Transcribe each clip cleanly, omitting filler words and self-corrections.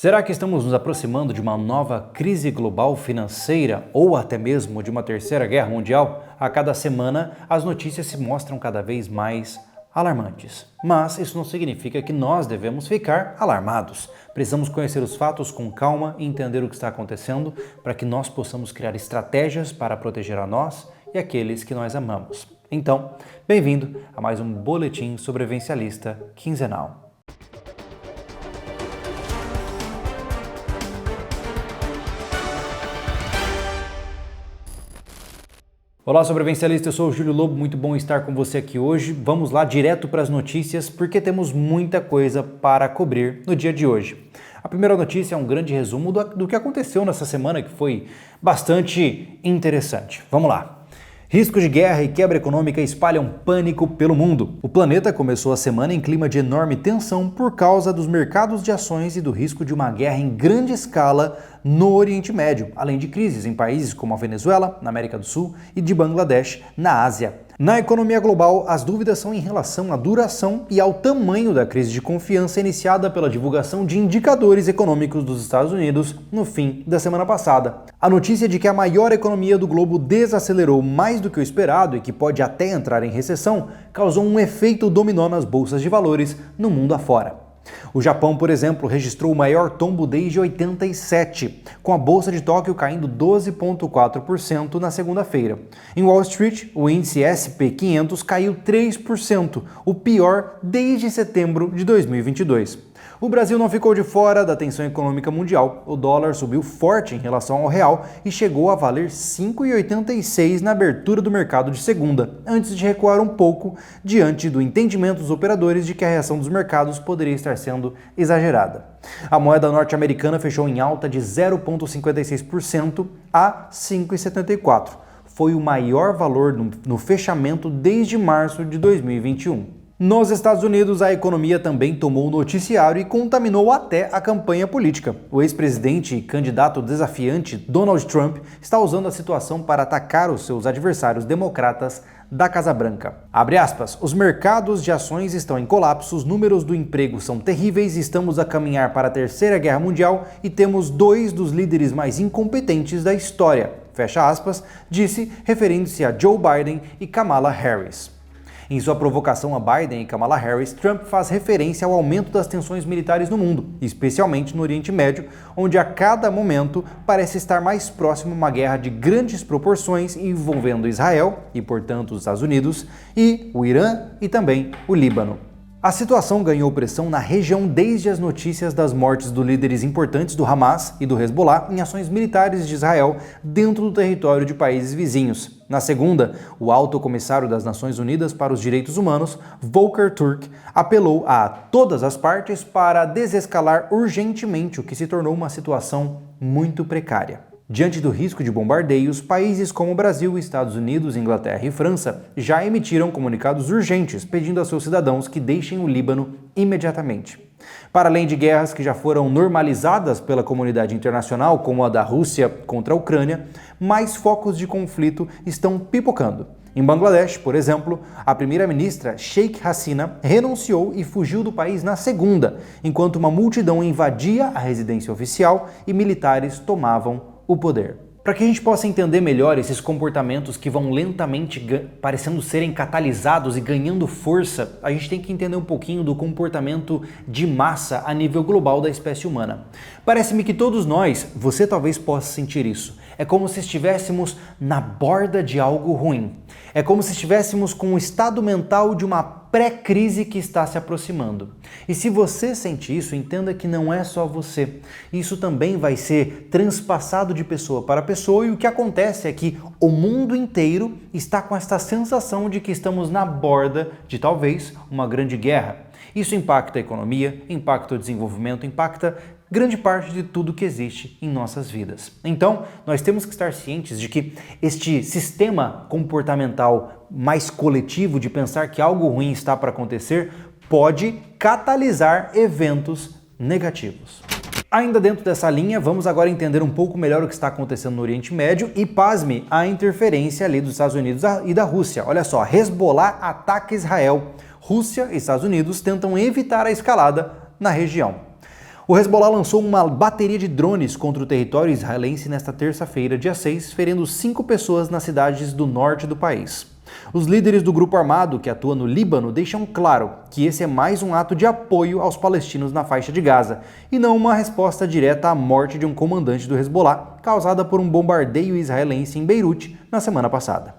Será que estamos nos aproximando de uma nova crise global financeira ou até mesmo de uma terceira guerra mundial? A cada semana, as notícias se mostram cada vez mais alarmantes. Mas isso não significa que nós devemos ficar alarmados. Precisamos conhecer os fatos com calma e entender o que está acontecendo para que nós possamos criar estratégias para proteger a nós e aqueles que nós amamos. Então, bem-vindo a mais um Boletim Sobrevivencialista Quinzenal. Olá, sobrevivencialista, eu sou o Júlio Lobo, muito bom estar com você aqui hoje. Vamos lá direto para as notícias, porque temos muita coisa para cobrir no dia de hoje. A primeira notícia é um grande resumo do que aconteceu nessa semana, que foi bastante interessante. Vamos lá. Riscos de guerra e quebra econômica espalham pânico pelo mundo. O planeta começou a semana em clima de enorme tensão por causa dos mercados de ações e do risco de uma guerra em grande escala no Oriente Médio, além de crises em países como a Venezuela, na América do Sul, e de Bangladesh, na Ásia. Na economia global, as dúvidas são em relação à duração e ao tamanho da crise de confiança iniciada pela divulgação de indicadores econômicos dos Estados Unidos no fim da semana passada. A notícia de que a maior economia do globo desacelerou mais do que o esperado e que pode até entrar em recessão causou um efeito dominó nas bolsas de valores no mundo afora. O Japão, por exemplo, registrou o maior tombo desde 87, com a Bolsa de Tóquio caindo 12,4% na segunda-feira. Em Wall Street, o índice S&P 500 caiu 3%, o pior desde setembro de 2022. O Brasil não ficou de fora da tensão econômica mundial. O dólar subiu forte em relação ao real e chegou a valer R$ 5,86 na abertura do mercado de segunda, antes de recuar um pouco diante do entendimento dos operadores de que a reação dos mercados poderia estar sendo exagerada. A moeda norte-americana fechou em alta de 0,56% a 5,74. Foi o maior valor no fechamento desde março de 2021. Nos Estados Unidos, a economia também tomou o noticiário e contaminou até a campanha política. O ex-presidente e candidato desafiante Donald Trump está usando a situação para atacar os seus adversários democratas da Casa Branca. Abre aspas, os mercados de ações estão em colapso, os números do emprego são terríveis, estamos a caminhar para a Terceira Guerra Mundial e temos dois dos líderes mais incompetentes da história, fecha aspas, disse, referindo-se a Joe Biden e Kamala Harris. Em sua provocação a Biden e Kamala Harris, Trump faz referência ao aumento das tensões militares no mundo, especialmente no Oriente Médio, onde a cada momento parece estar mais próximo uma guerra de grandes proporções envolvendo Israel, e portanto os Estados Unidos, e o Irã e também o Líbano. A situação ganhou pressão na região desde as notícias das mortes dos líderes importantes do Hamas e do Hezbollah em ações militares de Israel dentro do território de países vizinhos. Na segunda, o Alto Comissário das Nações Unidas para os Direitos Humanos, Volker Turk, apelou a todas as partes para desescalar urgentemente o que se tornou uma situação muito precária. Diante do risco de bombardeios, países como Brasil, Estados Unidos, Inglaterra e França já emitiram comunicados urgentes pedindo a seus cidadãos que deixem o Líbano imediatamente. Para além de guerras que já foram normalizadas pela comunidade internacional, como a da Rússia contra a Ucrânia, mais focos de conflito estão pipocando. Em Bangladesh, por exemplo, a primeira-ministra Sheikh Hasina renunciou e fugiu do país na segunda, enquanto uma multidão invadia a residência oficial e militares tomavam o poder. Para que a gente possa entender melhor esses comportamentos que vão lentamente parecendo serem catalisados e ganhando força, a gente tem que entender um pouquinho do comportamento de massa a nível global da espécie humana. Parece-me que todos nós, você talvez possa sentir isso, é como se estivéssemos na borda de algo ruim. É como se estivéssemos com o estado mental de uma pré-crise que está se aproximando. E se você sente isso, entenda que não é só você. Isso também vai ser transpassado de pessoa para pessoa e o que acontece é que o mundo inteiro está com esta sensação de que estamos na borda de talvez uma grande guerra. Isso impacta a economia, impacta o desenvolvimento, impacta grande parte de tudo que existe em nossas vidas. Então, nós temos que estar cientes de que este sistema comportamental mais coletivo de pensar que algo ruim está para acontecer pode catalisar eventos negativos. Ainda dentro dessa linha, vamos agora entender um pouco melhor o que está acontecendo no Oriente Médio e, pasme, a interferência ali dos Estados Unidos e da Rússia. Olha só, Hezbollah ataca Israel. Rússia e Estados Unidos tentam evitar a escalada na região. O Hezbollah lançou uma bateria de drones contra o território israelense nesta terça-feira, dia 6, ferindo 5 pessoas nas cidades do norte do país. Os líderes do grupo armado que atua no Líbano deixam claro que esse é mais um ato de apoio aos palestinos na faixa de Gaza e não uma resposta direta à morte de um comandante do Hezbollah causada por um bombardeio israelense em Beirute na semana passada.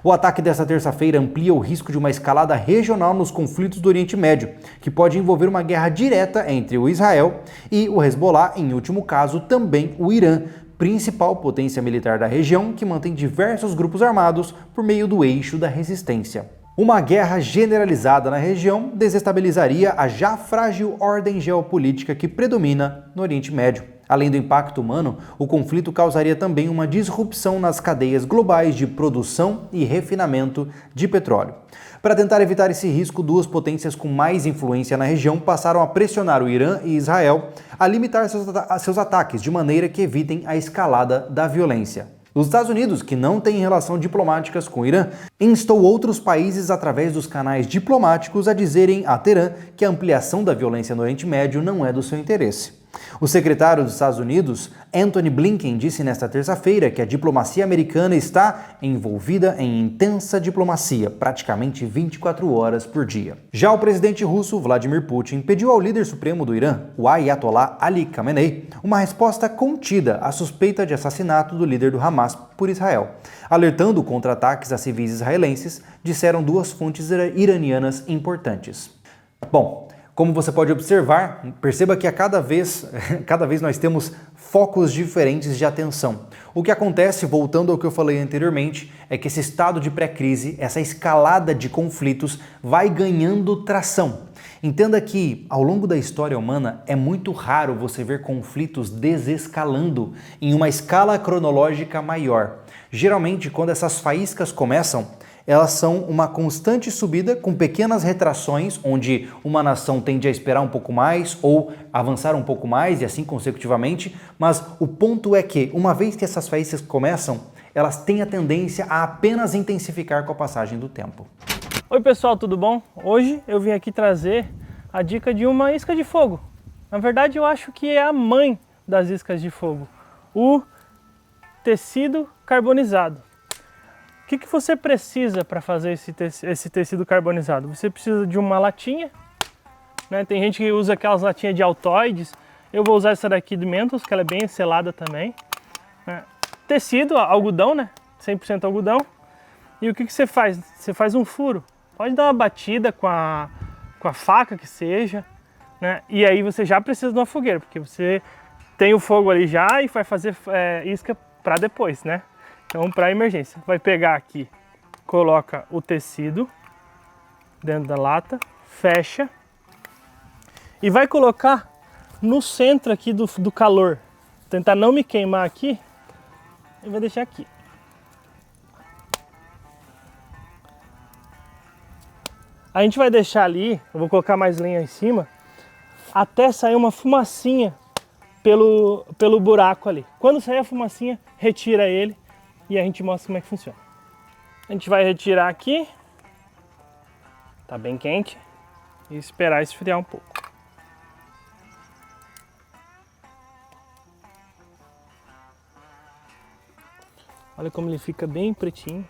O ataque desta terça-feira amplia o risco de uma escalada regional nos conflitos do Oriente Médio, que pode envolver uma guerra direta entre o Israel e o Hezbollah, em último caso também o Irã, principal potência militar da região, que mantém diversos grupos armados por meio do eixo da resistência. Uma guerra generalizada na região desestabilizaria a já frágil ordem geopolítica que predomina no Oriente Médio. Além do impacto humano, o conflito causaria também uma disrupção nas cadeias globais de produção e refinamento de petróleo. Para tentar evitar esse risco, duas potências com mais influência na região passaram a pressionar o Irã e Israel a limitar seus ataques de maneira que evitem a escalada da violência. Os Estados Unidos, que não têm relação diplomáticas com o Irã, instou outros países através dos canais diplomáticos a dizerem a Teherã que a ampliação da violência no Oriente Médio não é do seu interesse. O secretário dos Estados Unidos, Antony Blinken, disse nesta terça-feira que a diplomacia americana está envolvida em intensa diplomacia, praticamente 24 horas por dia. Já o presidente russo, Vladimir Putin, pediu ao líder supremo do Irã, o Ayatollah Ali Khamenei, uma resposta contida à suspeita de assassinato do líder do Hamas por Israel, alertando contra ataques a civis israelenses, disseram duas fontes iranianas importantes. Bom, como você pode observar, perceba que a cada vez nós temos focos diferentes de atenção. O que acontece, voltando ao que eu falei anteriormente, é que esse estado de pré-crise, essa escalada de conflitos, vai ganhando tração. Entenda que, ao longo da história humana, é muito raro você ver conflitos desescalando em uma escala cronológica maior. Geralmente, quando essas faíscas começam, elas são uma constante subida com pequenas retrações, onde uma nação tende a esperar um pouco mais ou avançar um pouco mais e assim consecutivamente, mas o ponto é que, uma vez que essas faíscas começam, elas têm a tendência a apenas intensificar com a passagem do tempo. Oi pessoal, tudo bom? Hoje eu vim aqui trazer a dica de uma isca de fogo. Na verdade eu acho que é a mãe das iscas de fogo, o tecido carbonizado. O que você precisa para fazer esse tecido carbonizado? Você precisa de uma latinha, né? Tem gente que usa aquelas latinhas de Altoides. Eu vou usar essa daqui de Mentos, que ela é bem selada também. Tecido, algodão, né? 100% algodão. E o que você faz? Você faz um furo. Pode dar uma batida com a faca que seja, né? E aí você já precisa de uma fogueira, porque você tem o fogo ali já e vai fazer isca para depois, né? Então, para emergência, vai pegar aqui, coloca o tecido dentro da lata, fecha e vai colocar no centro aqui do calor. Tentar não me queimar aqui e vai deixar aqui. A gente vai deixar ali, eu vou colocar mais lenha em cima, até sair uma fumacinha pelo buraco ali. Quando sair a fumacinha, retira ele. E a gente mostra como é que funciona. A gente vai retirar aqui, tá bem quente, e esperar esfriar um pouco. Olha como ele fica bem pretinho.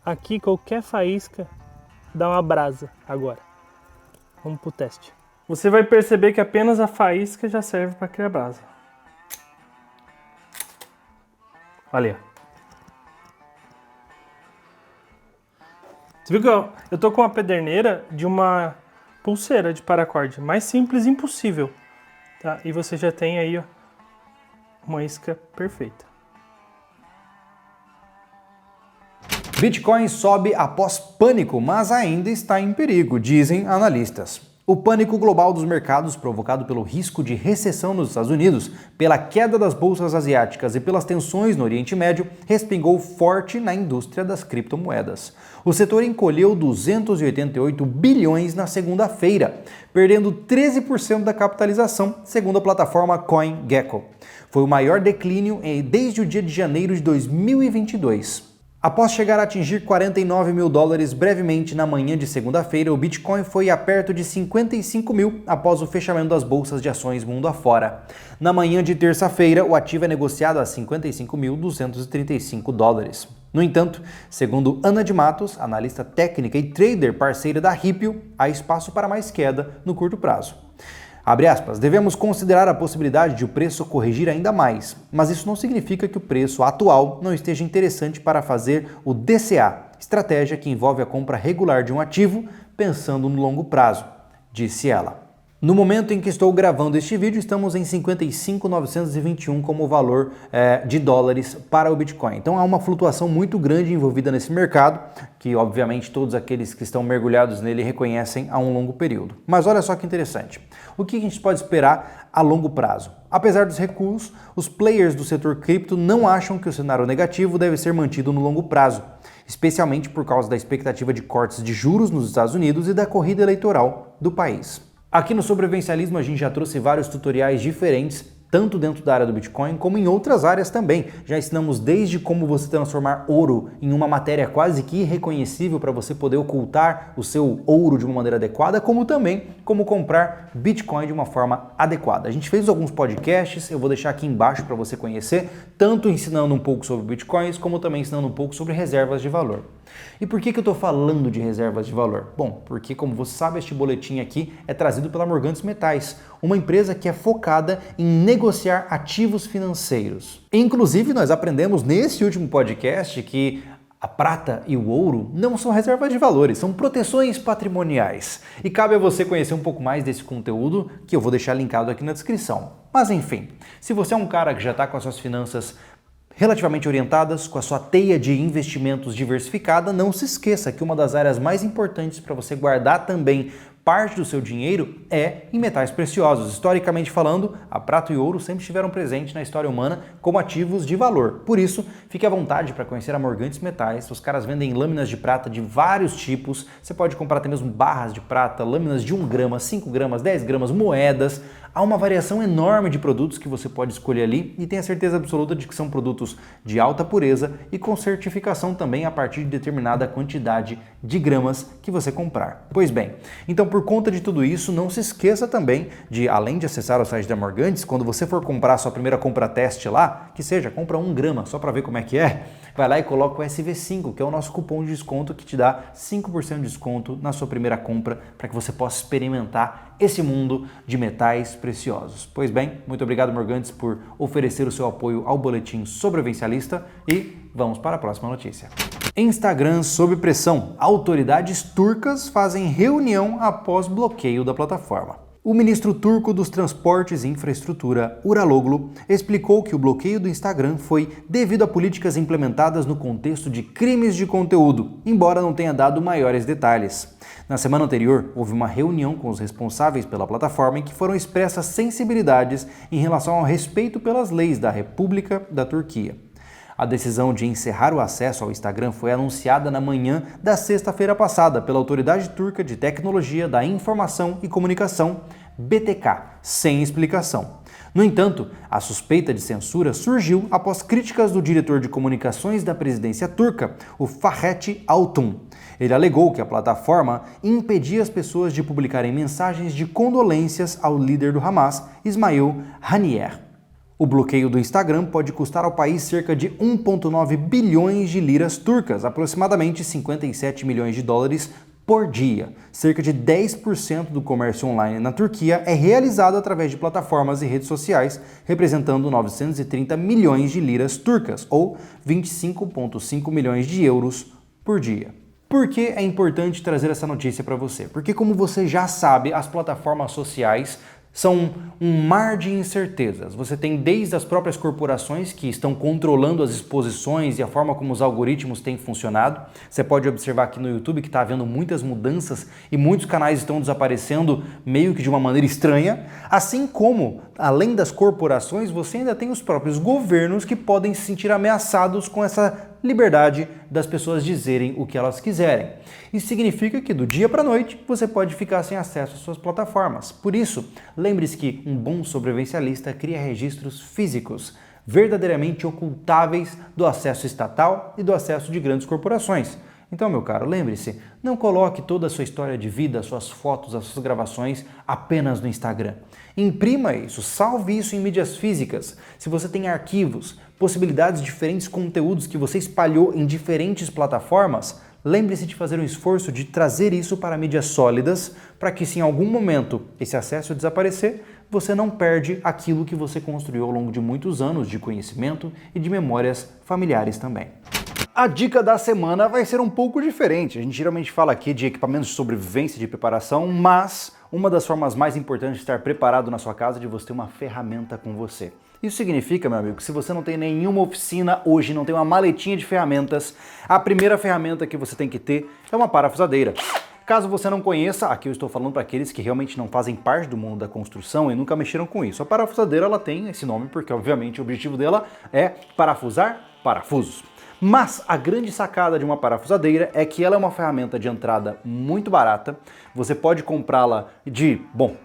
Aqui qualquer faísca dá uma brasa agora. Vamos pro teste. Você vai perceber que apenas a faísca já serve para criar brasa. Olha. Você viu que eu tô com uma pederneira de uma pulseira de paracorde. Mais simples impossível. Tá? E você já tem aí ó, uma isca perfeita. Bitcoin sobe após pânico, mas ainda está em perigo, dizem analistas. O pânico global dos mercados, provocado pelo risco de recessão nos Estados Unidos, pela queda das bolsas asiáticas e pelas tensões no Oriente Médio, respingou forte na indústria das criptomoedas. O setor encolheu 288 bilhões na segunda-feira, perdendo 13% da capitalização, segundo a plataforma CoinGecko. Foi o maior declínio desde o dia de janeiro de 2022. Após chegar a atingir 49 mil dólares brevemente na manhã de segunda-feira, o Bitcoin foi a perto de 55 mil após o fechamento das bolsas de ações mundo afora. Na manhã de terça-feira, o ativo é negociado a 55.235 dólares. No entanto, segundo Ana de Matos, analista técnica e trader parceira da Ripple, há espaço para mais queda no curto prazo. Abre aspas, devemos considerar a possibilidade de o preço corrigir ainda mais, mas isso não significa que o preço atual não esteja interessante para fazer o DCA, estratégia que envolve a compra regular de um ativo pensando no longo prazo, disse ela. No momento em que estou gravando este vídeo, estamos em 55.921 como valor de dólares para o Bitcoin. Então há uma flutuação muito grande envolvida nesse mercado, que obviamente todos aqueles que estão mergulhados nele reconhecem a um longo período. Mas olha só que interessante. O que a gente pode esperar a longo prazo? Apesar dos recuos, os players do setor cripto não acham que o cenário negativo deve ser mantido no longo prazo, especialmente por causa da expectativa de cortes de juros nos Estados Unidos e da corrida eleitoral do país. Aqui no Sobrevivencialismo a gente já trouxe vários tutoriais diferentes, tanto dentro da área do Bitcoin como em outras áreas também. Já ensinamos desde como você transformar ouro em uma matéria quase que irreconhecível para você poder ocultar o seu ouro de uma maneira adequada, como também como comprar Bitcoin de uma forma adequada. A gente fez alguns podcasts, eu vou deixar aqui embaixo para você conhecer, tanto ensinando um pouco sobre Bitcoins, como também ensinando um pouco sobre reservas de valor. E por que eu estou falando de reservas de valor? Bom, porque como você sabe, este boletim aqui é trazido pela Morgantes Metais, uma empresa que é focada em negociar ativos financeiros. Inclusive, nós aprendemos nesse último podcast que a prata e o ouro não são reservas de valores, são proteções patrimoniais. E cabe a você conhecer um pouco mais desse conteúdo, que eu vou deixar linkado aqui na descrição. Mas enfim, se você é um cara que já está com as suas finanças relativamente orientadas, com a sua teia de investimentos diversificada, não se esqueça que uma das áreas mais importantes para você guardar também parte do seu dinheiro é em metais preciosos. Historicamente falando, a prata e o ouro sempre estiveram presentes na história humana como ativos de valor. Por isso, fique à vontade para conhecer a Morgantes Metais. Os caras vendem lâminas de prata de vários tipos. Você pode comprar até mesmo barras de prata, lâminas de 1 grama, 5 gramas, 10 gramas, moedas. Há uma variação enorme de produtos que você pode escolher ali e tenha certeza absoluta de que são produtos de alta pureza e com certificação também a partir de determinada quantidade de gramas que você comprar. Pois bem, então por conta de tudo isso, não se esqueça também de, além de acessar o site da Morgantes, quando você for comprar a sua primeira compra teste lá, que seja, compra 1 grama só para ver como é que é, vai lá e coloca o SV5, que é o nosso cupom de desconto que te dá 5% de desconto na sua primeira compra para que você possa experimentar esse mundo de metais preciosos. Pois bem, muito obrigado Morgantes por oferecer o seu apoio ao boletim Sobrevivencialista e vamos para a próxima notícia. Instagram sob pressão. Autoridades turcas fazem reunião após bloqueio da plataforma. O ministro turco dos Transportes e Infraestrutura, Uraloglu, explicou que o bloqueio do Instagram foi devido a políticas implementadas no contexto de crimes de conteúdo, embora não tenha dado maiores detalhes. Na semana anterior, houve uma reunião com os responsáveis pela plataforma em que foram expressas sensibilidades em relação ao respeito pelas leis da República da Turquia. A decisão de encerrar o acesso ao Instagram foi anunciada na manhã da sexta-feira passada pela Autoridade Turca de Tecnologia da Informação e Comunicação, BTK, sem explicação. No entanto, a suspeita de censura surgiu após críticas do diretor de comunicações da presidência turca, o Fahrettin Altun. Ele alegou que a plataforma impedia as pessoas de publicarem mensagens de condolências ao líder do Hamas, Ismail Haniyeh. O bloqueio do Instagram pode custar ao país cerca de 1,9 bilhões de liras turcas, aproximadamente 57 milhões de dólares por dia. Cerca de 10% do comércio online na Turquia é realizado através de plataformas e redes sociais, representando 930 milhões de liras turcas, ou 25,5 milhões de euros por dia. Por que é importante trazer essa notícia para você? Porque, como você já sabe, as plataformas sociais são um mar de incertezas. Você tem desde as próprias corporações que estão controlando as exposições e a forma como os algoritmos têm funcionado. Você pode observar aqui no YouTube que está havendo muitas mudanças e muitos canais estão desaparecendo meio que de uma maneira estranha. Assim como, além das corporações, você ainda tem os próprios governos que podem se sentir ameaçados com essa liberdade das pessoas dizerem o que elas quiserem. Isso significa que do dia para a noite você pode ficar sem acesso às suas plataformas. Por isso, lembre-se que um bom sobrevivencialista cria registros físicos. verdadeiramente ocultáveis do acesso estatal e do acesso de grandes corporações. Então, meu caro, lembre-se, não coloque toda a sua história de vida, suas fotos, as suas gravações apenas no Instagram. Imprima isso, salve isso em mídias físicas. Se você tem arquivos, possibilidades de diferentes conteúdos que você espalhou em diferentes plataformas, lembre-se de fazer um esforço de trazer isso para mídias sólidas, para que se em algum momento esse acesso desaparecer, você não perde aquilo que você construiu ao longo de muitos anos de conhecimento e de memórias familiares também. A dica da semana vai ser um pouco diferente. A gente geralmente fala aqui de equipamentos de sobrevivência e de preparação, mas uma das formas mais importantes de estar preparado na sua casa é de você ter uma ferramenta com você. Isso significa, meu amigo, que se você não tem nenhuma oficina hoje, não tem uma maletinha de ferramentas, a primeira ferramenta que você tem que ter é uma parafusadeira. Caso você não conheça, aqui eu estou falando para aqueles que realmente não fazem parte do mundo da construção e nunca mexeram com isso. A parafusadeira ela tem esse nome porque, obviamente, o objetivo dela é parafusar parafusos. Mas a grande sacada de uma parafusadeira é que ela é uma ferramenta de entrada muito barata. Você pode comprá-la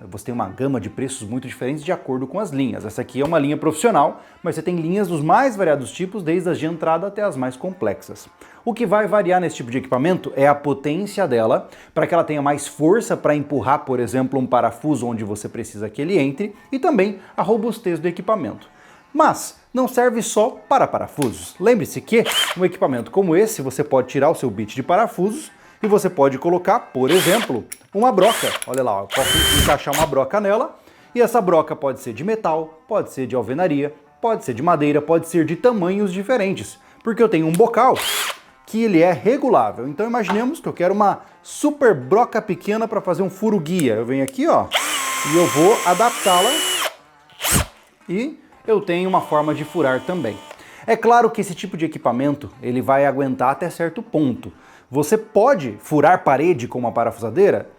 você tem uma gama de preços muito diferentes de acordo com as linhas. Essa aqui é uma linha profissional, mas você tem linhas dos mais variados tipos, desde as de entrada até as mais complexas. O que vai variar nesse tipo de equipamento é a potência dela, para que ela tenha mais força para empurrar, por exemplo, um parafuso onde você precisa que ele entre, e também a robustez do equipamento. Mas não serve só para parafusos. Lembre-se que um equipamento como esse, você pode tirar o seu bit de parafusos e você pode colocar, por exemplo, uma broca. Olha lá, eu posso encaixar uma broca nela e essa broca pode ser de metal, pode ser de alvenaria, pode ser de madeira, pode ser de tamanhos diferentes, porque eu tenho um bocal que ele é regulável. Então imaginemos que eu quero uma super broca pequena para fazer um furo guia. Eu venho aqui, ó, e eu vou adaptá-la e eu tenho uma forma de furar também. É claro que esse tipo de equipamento ele vai aguentar até certo ponto. Você pode furar parede com uma parafusadeira?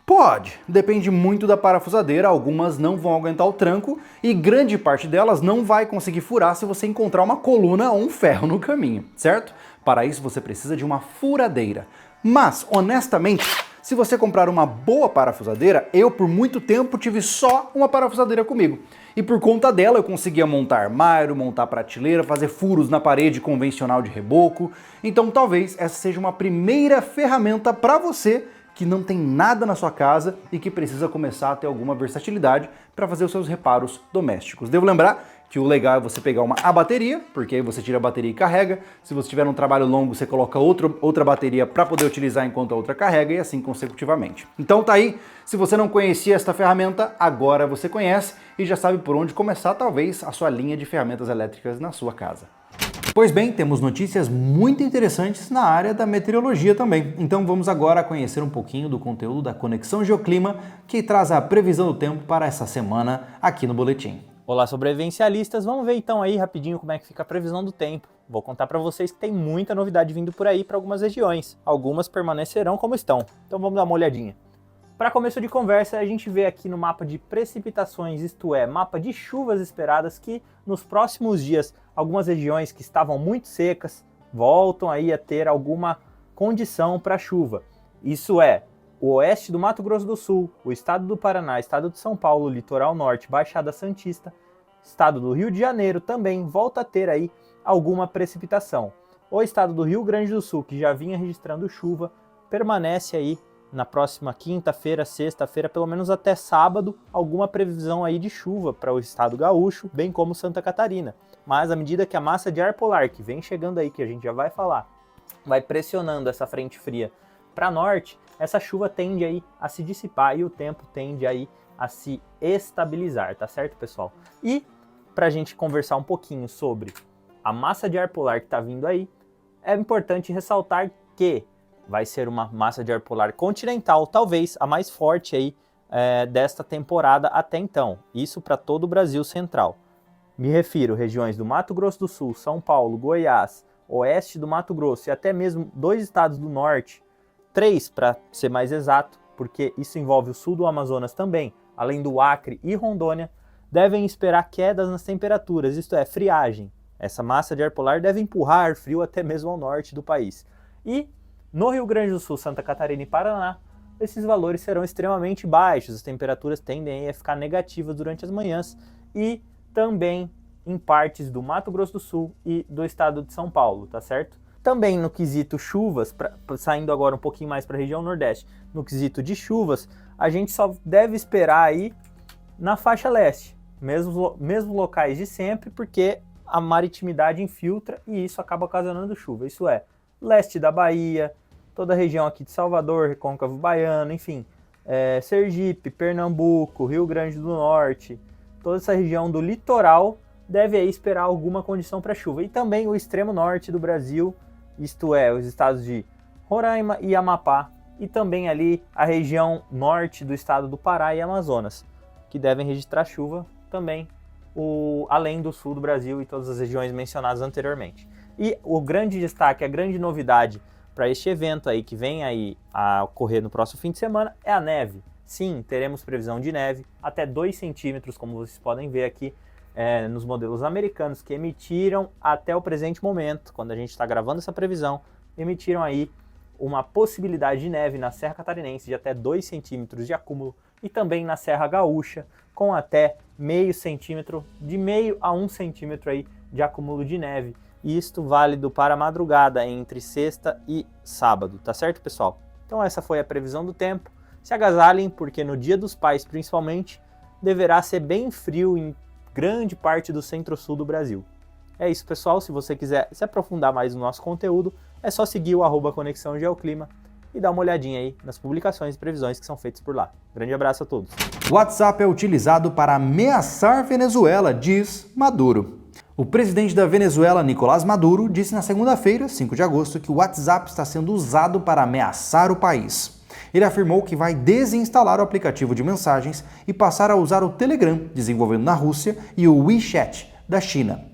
Pode, depende muito da parafusadeira, algumas não vão aguentar o tranco e grande parte delas não vai conseguir furar se você encontrar uma coluna ou um ferro no caminho, certo? Para isso você precisa de uma furadeira. Mas, honestamente, se você comprar uma boa parafusadeira, eu por muito tempo tive só uma parafusadeira comigo. E por conta dela eu conseguia montar armário, montar prateleira, fazer furos na parede convencional de reboco. Então talvez essa seja uma primeira ferramenta para você que não tem nada na sua casa e que precisa começar a ter alguma versatilidade para fazer os seus reparos domésticos. Devo lembrar que o legal é você pegar a bateria, porque aí você tira a bateria e carrega. Se você tiver um trabalho longo, você coloca outra bateria para poder utilizar enquanto a outra carrega e assim consecutivamente. Então tá aí, se você não conhecia esta ferramenta, agora você conhece e já sabe por onde começar talvez a sua linha de ferramentas elétricas na sua casa. Pois bem, temos notícias muito interessantes na área da meteorologia também. Então vamos agora conhecer um pouquinho do conteúdo da Conexão Geoclima, que traz a previsão do tempo para essa semana aqui no Boletim. Olá, sobrevivencialistas! Vamos ver então aí rapidinho como é que fica a previsão do tempo. Vou contar para vocês que tem muita novidade vindo por aí para algumas regiões. Algumas permanecerão como estão. Então vamos dar uma olhadinha. Para começo de conversa, a gente vê aqui no mapa de precipitações, isto é, mapa de chuvas esperadas, que nos próximos dias algumas regiões que estavam muito secas voltam aí a ter alguma condição para chuva. Isso é, o oeste do Mato Grosso do Sul, o estado do Paraná, estado de São Paulo, litoral norte, Baixada Santista, estado do Rio de Janeiro também volta a ter aí alguma precipitação. O estado do Rio Grande do Sul, que já vinha registrando chuva, permanece aí na próxima quinta-feira, sexta-feira, pelo menos até sábado, alguma previsão aí de chuva para o estado gaúcho, bem como Santa Catarina. Mas à medida que a massa de ar polar, que vem chegando aí, que a gente já vai falar, vai pressionando essa frente fria para norte, essa chuva tende aí a se dissipar e o tempo tende aí a se estabilizar, tá certo, pessoal? E para a gente conversar um pouquinho sobre a massa de ar polar que está vindo aí, é importante ressaltar que vai ser uma massa de ar polar continental, talvez a mais forte aí desta temporada até então. Isso para todo o Brasil central. Me refiro regiões do Mato Grosso do Sul, São Paulo, Goiás, oeste do Mato Grosso e até mesmo 2 estados do norte, 3 para ser mais exato, porque isso envolve o sul do Amazonas também, além do Acre e Rondônia, devem esperar quedas nas temperaturas, isto é, friagem. Essa massa de ar polar deve empurrar ar frio até mesmo ao norte do país. E no Rio Grande do Sul, Santa Catarina e Paraná, esses valores serão extremamente baixos, as temperaturas tendem a ficar negativas durante as manhãs e também em partes do Mato Grosso do Sul e do estado de São Paulo, tá certo? Também no quesito chuvas, saindo agora um pouquinho mais para a região Nordeste, no quesito de chuvas, a gente só deve esperar aí na faixa leste, mesmo locais de sempre, porque a maritimidade infiltra e isso acaba ocasionando chuva. Isso é, leste da Bahia, toda a região aqui de Salvador, Recôncavo Baiano, enfim, Sergipe, Pernambuco, Rio Grande do Norte, toda essa região do litoral deve aí esperar alguma condição para chuva. E também o extremo norte do Brasil, isto é, os estados de Roraima e Amapá, e também ali a região norte do estado do Pará e Amazonas, que devem registrar chuva também, além do sul do Brasil e todas as regiões mencionadas anteriormente. E o grande destaque, a grande novidade para este evento aí que vem aí a ocorrer no próximo fim de semana é a neve. Sim, teremos previsão de neve, até 2 centímetros, como vocês podem ver aqui nos modelos americanos, que emitiram até o presente momento, quando a gente está gravando essa previsão, emitiram aí uma possibilidade de neve na Serra Catarinense de até 2 centímetros de acúmulo e também na Serra Gaúcha com até meio centímetro, de meio a 1 centímetro aí de acúmulo de neve. E isto válido para a madrugada entre sexta e sábado, tá certo, pessoal? Então essa foi a previsão do tempo. Se agasalhem, porque no Dia dos Pais, principalmente, deverá ser bem frio em grande parte do centro-sul do Brasil. É isso, pessoal. Se você quiser se aprofundar mais no nosso conteúdo, é só seguir o @Conexão Geoclima e dar uma olhadinha aí nas publicações e previsões que são feitas por lá. Grande abraço a todos. O WhatsApp é utilizado para ameaçar Venezuela, diz Maduro. O presidente da Venezuela, Nicolás Maduro, disse na segunda-feira, 5 de agosto, que o WhatsApp está sendo usado para ameaçar o país. Ele afirmou que vai desinstalar o aplicativo de mensagens e passar a usar o Telegram, desenvolvido na Rússia, e o WeChat, da China.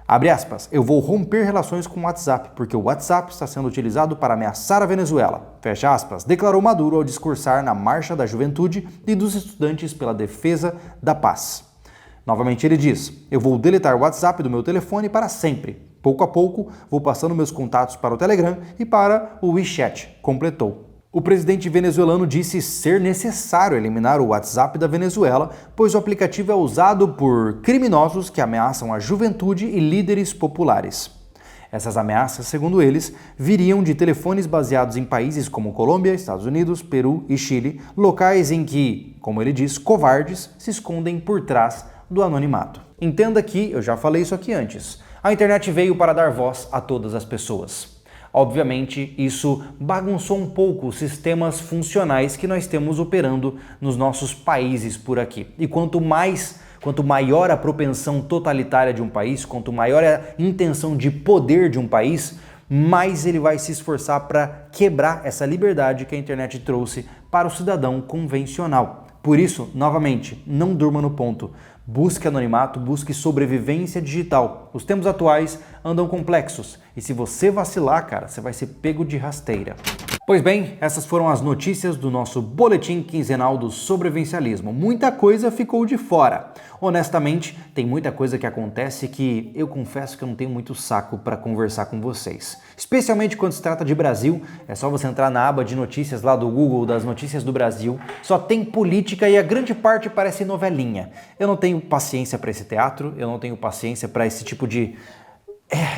Abre aspas, eu vou romper relações com o WhatsApp, porque o WhatsApp está sendo utilizado para ameaçar a Venezuela. Fecha aspas, declarou Maduro ao discursar na Marcha da Juventude e dos Estudantes pela Defesa da Paz. Novamente ele diz, eu vou deletar o WhatsApp do meu telefone para sempre. Pouco a pouco, vou passando meus contatos para o Telegram e para o WeChat, completou. O presidente venezuelano disse ser necessário eliminar o WhatsApp da Venezuela, pois o aplicativo é usado por criminosos que ameaçam a juventude e líderes populares. Essas ameaças, segundo eles, viriam de telefones baseados em países como Colômbia, Estados Unidos, Peru e Chile, locais em que, como ele diz, covardes se escondem por trás do anonimato. Entenda que, eu já falei isso aqui antes, a internet veio para dar voz a todas as pessoas. Obviamente, isso bagunçou um pouco os sistemas funcionais que nós temos operando nos nossos países por aqui. E quanto maior a propensão totalitária de um país, quanto maior a intenção de poder de um país, mais ele vai se esforçar para quebrar essa liberdade que a internet trouxe para o cidadão convencional. Por isso, novamente, não durma no ponto. Busque anonimato, busque sobrevivência digital. Os tempos atuais andam complexos e se você vacilar, cara, você vai ser pego de rasteira. Pois bem, essas foram as notícias do nosso boletim quinzenal do sobrevivencialismo. Muita coisa ficou de fora. Honestamente, tem muita coisa que acontece que eu confesso que eu não tenho muito saco para conversar com vocês. Especialmente quando se trata de Brasil, é só você entrar na aba de notícias lá do Google, das notícias do Brasil, só tem política e a grande parte parece novelinha. Eu não tenho paciência para esse teatro, eu não tenho paciência para esse tipo de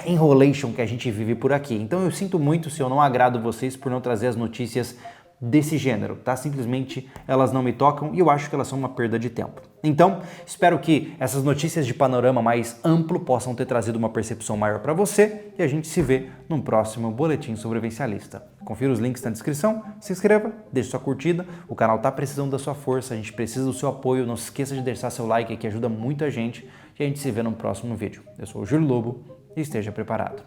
enrolation que a gente vive por aqui. Então eu sinto muito se eu não agrado vocês por não trazer as notícias desse gênero, tá? Simplesmente elas não me tocam e eu acho que elas são uma perda de tempo. Então, espero que essas notícias de panorama mais amplo possam ter trazido uma percepção maior para você e a gente se vê num próximo Boletim Sobrevivencialista. Confira os links na descrição, se inscreva, deixe sua curtida, o canal tá precisando da sua força, a gente precisa do seu apoio, não se esqueça de deixar seu like que ajuda muito a gente e a gente se vê no próximo vídeo. Eu sou o Júlio Lobo e esteja preparado.